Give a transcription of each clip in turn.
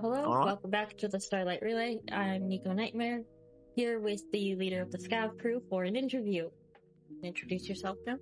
Hello. All right. Welcome back to the Starlight Relay. I'm Nico Nightmare, here with the leader of the Scavcrew for an interview. Introduce yourself now.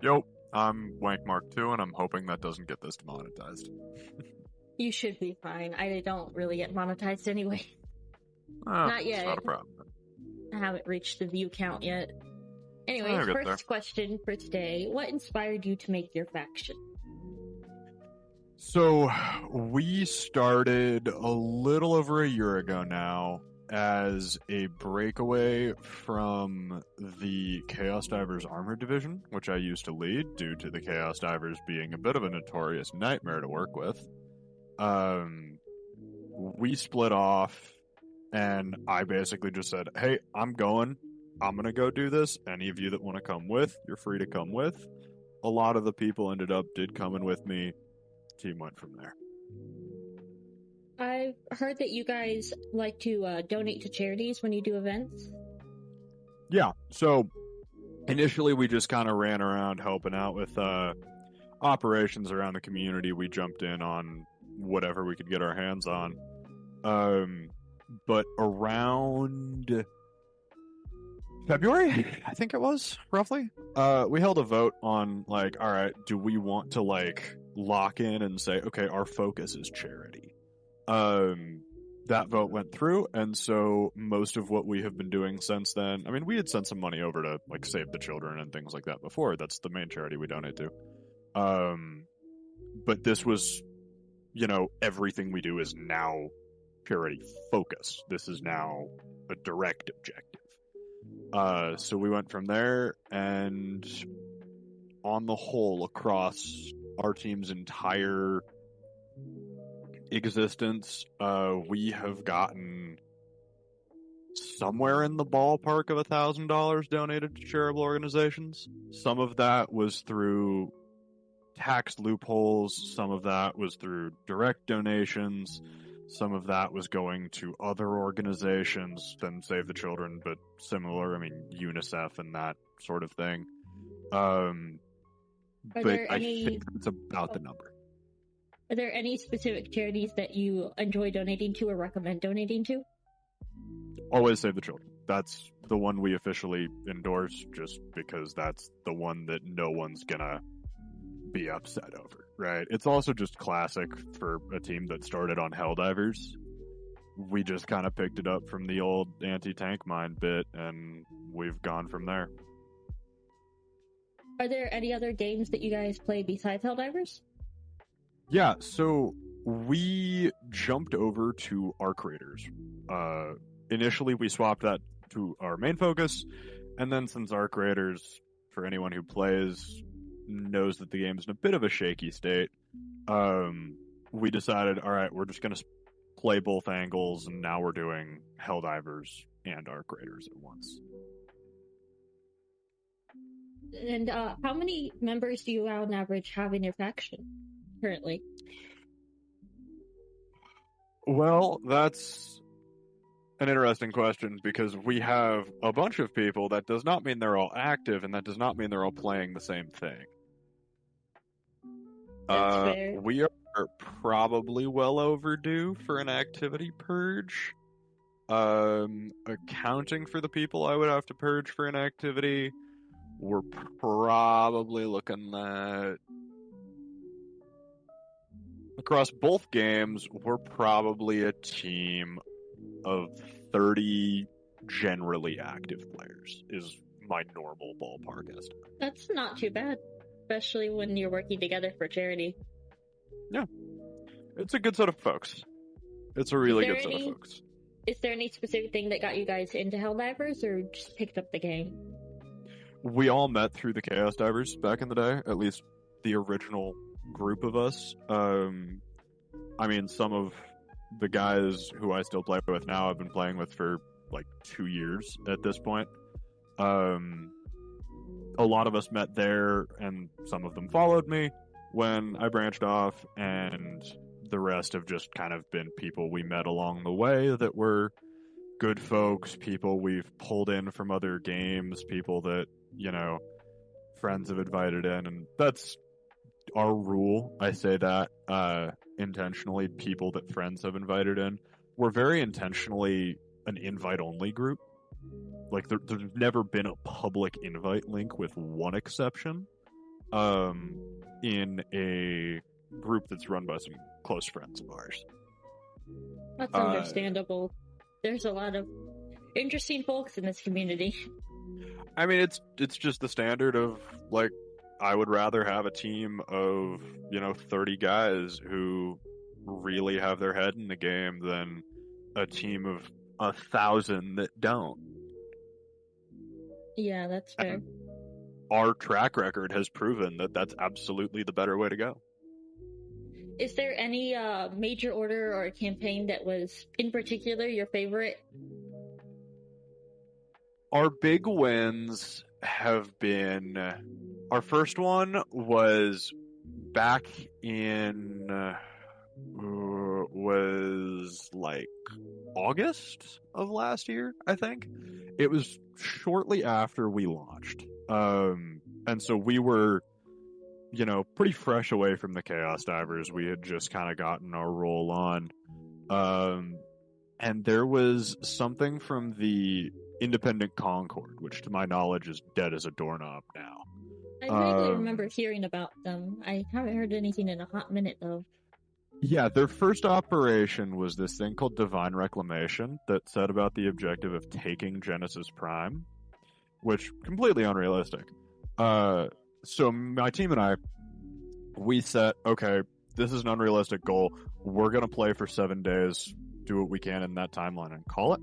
Yo, I'm Wank Mk2, and I'm hoping that doesn't get this demonetized. You should be fine. I don't really get monetized anyway. Not It's not yet. a problem. I haven't reached the view count yet. Anyways, I'll get there. first question for today. What inspired you to make your faction? So, we started a little over a year ago now as a breakaway from the Chaos Divers Armored Division, which I used to lead due to the Chaos Divers being a bit of a notorious nightmare to work with. We split off, and I basically just said, hey, I'm going to go do this. Any of you that want to come with, you're free to come with. A lot of the people did come in with me. Team went from there. I've heard that you guys like to donate to charities when you do events. Yeah, so initially we just kind of ran around helping out with operations around the community. We jumped in on whatever we could get our hands on. But around February, I think it was, roughly, we held a vote on, all right, do we want to, lock in and say, okay, our focus is charity? That vote went through, and so most of what we have been doing since then, I mean, we had sent some money over to, Save the Children and things like that before. That's the main charity we donate to. But this was, everything we do is now charity focused. This is now a direct objective. So we went from there, and on the whole, across our team's entire existence, we have gotten somewhere in the ballpark of $1,000 donated to charitable organizations. Some of that was through tax loopholes. Some of that was through direct donations. Some of that was going to other organizations than Save the Children, but similar. I mean, UNICEF and that sort of thing. But I think that's about the number. Are there any specific charities that you enjoy donating to or recommend donating to? Always Save the Children. That's the one we officially endorse, just because that's the one that no one's gonna be upset over, right? It's also just classic for a team that started on Helldivers. We just kind of picked it up from the old anti-tank mine bit, and we've gone from there. Are there any other games that you guys play besides Helldivers? Yeah, so we jumped over to Arc Raiders. Initially, we swapped that to our main focus, and then since Arc Raiders, for anyone who plays, knows that the game is in a bit of a shaky state, we decided, all right, we're just going to play both angles, and now we're doing Helldivers and Arc Raiders at once. And how many members do you on average have in your faction currently? Well, that's an interesting question, because we have a bunch of people. That does not mean they're all active, and that does not mean they're all playing the same thing. That's fair. We are probably well overdue for an activity purge. Accounting for the people I would have to purge for an activity, we're probably looking at, across both games, we're probably a team of 30 generally active players, is my normal ballpark estimate. That's not too bad, especially when you're working together for charity. Yeah. It's a good set of folks. It's a really good set of folks. Is there any specific thing that got you guys into Helldivers, or just picked up the game? We all met through the Chaos Divers back in the day, at least the original group of us. I mean, some of the guys who I still play with now I've been playing with for 2 years at this point. A lot of us met there, and some of them followed me when I branched off, and the rest have just kind of been people we met along the way that were good folks, people we've pulled in from other games, people that, friends have invited in, and that's our rule. I say that intentionally people that friends have invited in. We're very intentionally an invite-only group. Like, there's never been a public invite link with one exception in a group that's run by some close friends of ours. That's understandable. There's a lot of interesting folks in this community. I mean, it's just the standard of, like, I would rather have a team of, 30 guys who really have their head in the game than a team of 1,000 that don't. Yeah, that's fair. And our track record has proven that that's absolutely the better way to go. Is there any major order or campaign that was, in particular, your favorite? Our big wins have been... Our first one was back in... was like August of last year, I think. It was shortly after we launched. And so we were, pretty fresh away from the Chaos Divers. We had just kind of gotten our roll on. And there was something from the Independent Concord, which to my knowledge is dead as a doorknob now. I vaguely remember hearing about them. I haven't heard anything in a hot minute, though. Yeah, their first operation was this thing called Divine Reclamation that set about the objective of taking Genesis Prime, which completely unrealistic. So my team and I, we set, okay, this is an unrealistic goal. We're going to play for 7 days, do what we can in that timeline and call it.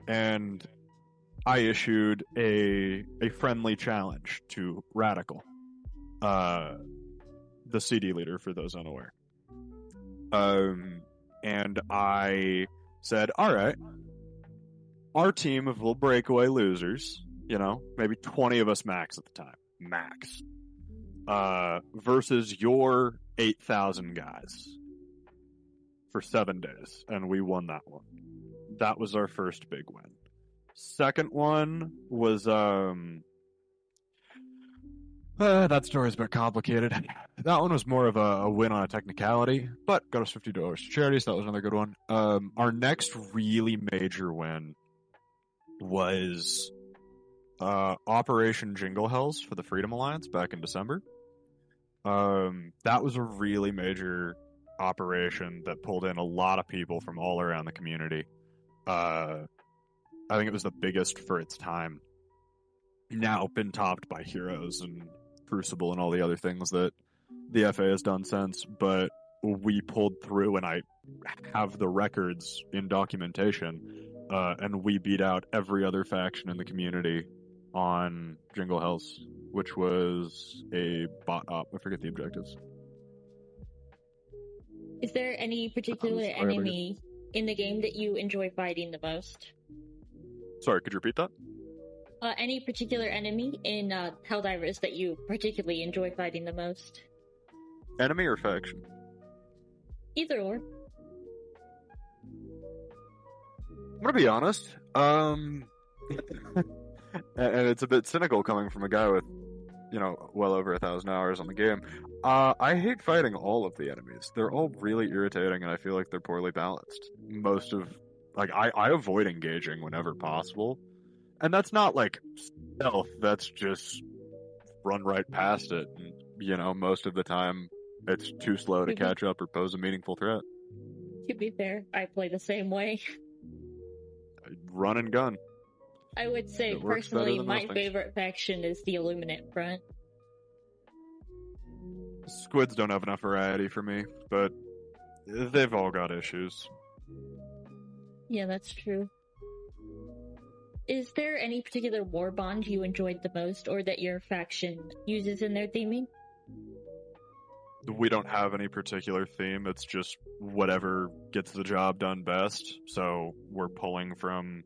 And I issued a friendly challenge to Radical, the CD leader for those unaware. And I said, all right, our team of little breakaway losers, maybe 20 of us max at the time, max, versus your 8,000 guys for 7 days. And we won that one. That was our first big win. Second one was, that story's a bit complicated. That one was more of a win on a technicality, but got us $50 to charity, so that was another good one. Our next really major win was Operation Jingle Hells for the Freedom Alliance back in December. That was a really major operation that pulled in a lot of people from all around the community. I think it was the biggest for its time. Now been topped by Heroes and Crucible and all the other things that the FA has done since, but we pulled through, and I have the records in documentation, and we beat out every other faction in the community on Jingle Hells, which was a bot op. I forget the objectives. Is there any particular enemy in the game that you enjoy fighting the most? Sorry, could you repeat that? Any particular enemy in Helldivers that you particularly enjoy fighting the most? Enemy or faction? Either or. I'm gonna be honest. And it's a bit cynical coming from a guy with, well over 1,000 hours on the game. I hate fighting all of the enemies. They're all really irritating, and I feel like they're poorly balanced. I avoid engaging whenever possible. And that's not like stealth, that's just run right past it. And, most of the time it's too slow to catch up or pose a meaningful threat. To be fair, I play the same way. Run and gun. I would say, personally, my favorite faction is the Illuminate Front. Squids don't have enough variety for me, but they've all got issues. Yeah, that's true. Is there any particular war bond you enjoyed the most, or that your faction uses in their theming? We don't have any particular theme. It's just whatever gets the job done best. So we're pulling from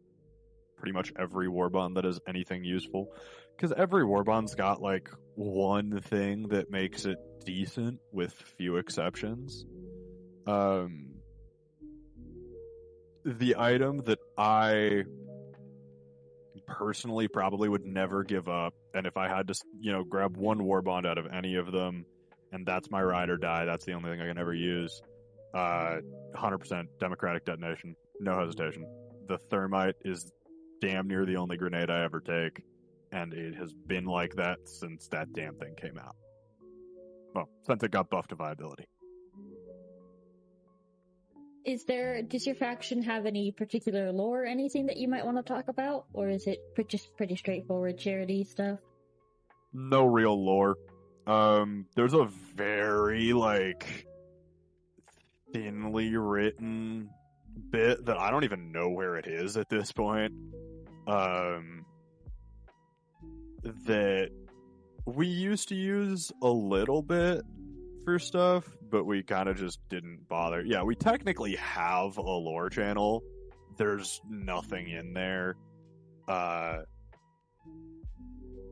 pretty much every war bond that is anything useful. Because every war bond's got like one thing that makes it decent, with few exceptions. The item that I personally probably would never give up, and if I had to grab one war bond out of any of them, and that's my ride or die, that's the only thing I can ever use, 100% Democratic detonation, no hesitation. The thermite is damn near the only grenade I ever take, and it has been like that since that damn thing came out. Well, since it got buffed to viability. Does your faction have any particular lore or anything that you might want to talk about? Or is it just pretty straightforward charity stuff? No real lore. There's a very, thinly written bit that I don't even know where it is at this point. That we used to use a little bit for stuff, but we kind of just didn't bother. Yeah, we technically have a lore channel. There's nothing in there.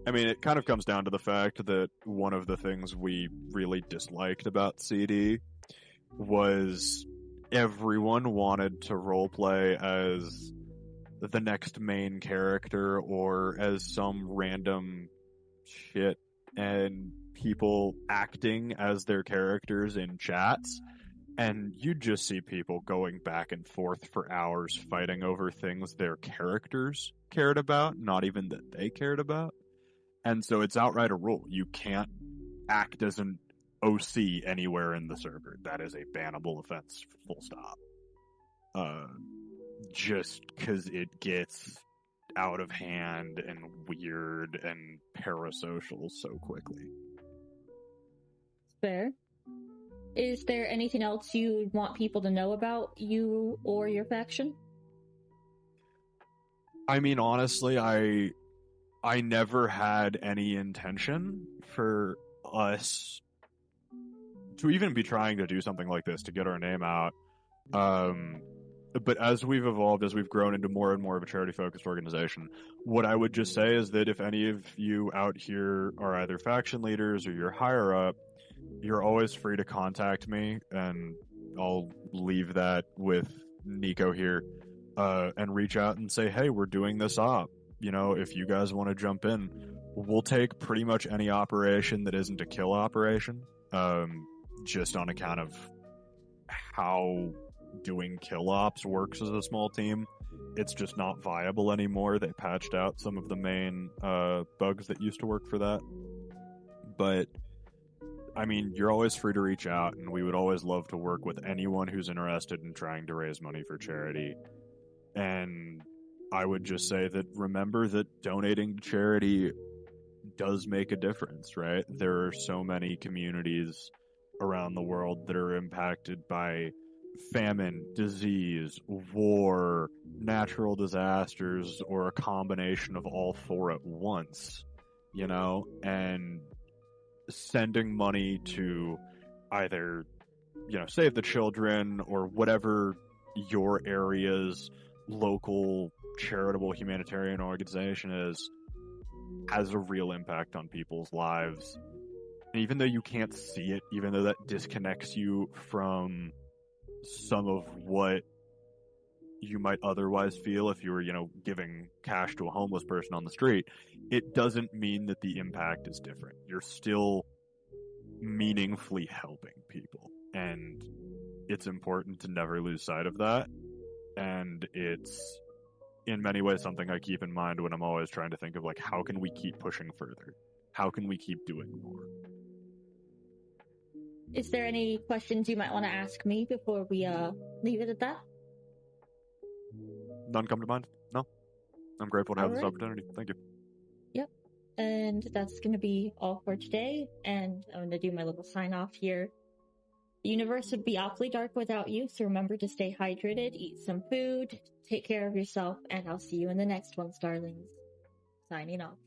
It kind of comes down to the fact that one of the things we really disliked about CD was everyone wanted to roleplay as the next main character or as some random shit, and people acting as their characters in chats, and you just see people going back and forth for hours fighting over things their characters cared about, not even that they cared about. And so it's outright a rule. You can't act as an OC anywhere in the server. That is a bannable offense, full stop. Just because it gets out of hand and weird and parasocial so quickly. Fair. Is there anything else you want people to know about you or your faction? Honestly, I never had any intention for us to even be trying to do something like this to get our name out. But as we've evolved, as we've grown into more and more of a charity-focused organization, what I would just say is that if any of you out here are either faction leaders or you're higher up, you're always free to contact me, and I'll leave that with Nico here, and reach out and say, hey, we're doing this op. If you guys want to jump in, we'll take pretty much any operation that isn't a kill operation, just on account of how doing kill ops works as a small team. It's just not viable anymore. They patched out some of the main bugs that used to work for that. But you're always free to reach out, and we would always love to work with anyone who's interested in trying to raise money for charity. And I would just say that remember that donating to charity does make a difference, right? There are so many communities around the world that are impacted by famine, disease, war, natural disasters, or a combination of all four at once, and sending money to either, save the children or whatever your area's local charitable humanitarian organization has a real impact on people's lives. And even though you can't see it, even though that disconnects you from some of what you might otherwise feel if you were, giving cash to a homeless person on the street, it doesn't mean that the impact is different. You're still meaningfully helping people, and it's important to never lose sight of that. And it's in many ways something I keep in mind when I'm always trying to think of how can we keep pushing further? How can we keep doing more? Is there any questions you might want to ask me before we leave it at that? None come to mind. No. I'm grateful to have this opportunity. Thank you. Yep. And that's going to be all for today. And I'm going to do my little sign off here. The universe would be awfully dark without you, so remember to stay hydrated, eat some food, take care of yourself, and I'll see you in the next one, Starlings. Signing off.